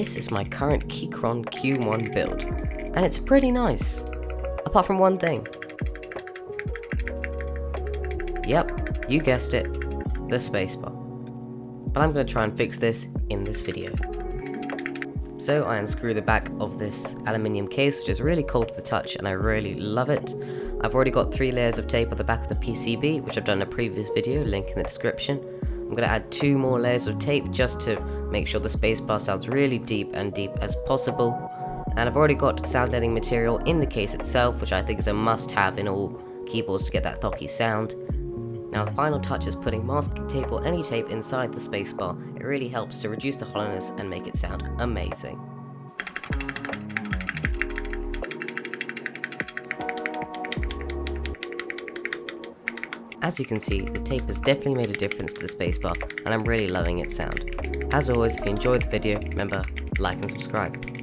this is my current Keychron Q1 build, and it's pretty nice, apart from one thing. Yep, you guessed it, the spacebar. But I'm going to try and fix this in this video. So I unscrew the back of this aluminium case, which is really cool to the touch and I really love it. I've already got 3 layers of tape on the back of the PCB, which I've done in a previous video, link in the description. I'm going to add 2 more layers of tape just to make sure the spacebar sounds really deep as possible. And I've already got sound deadening material in the case itself, which I think is a must-have in all keyboards to get that thocky sound. Now the final touch is putting masking tape or any tape inside the spacebar. It really helps to reduce the hollowness and make it sound amazing. As you can see, the tape has definitely made a difference to the spacebar and I'm really loving its sound. As always, if you enjoyed the video, remember, like and subscribe.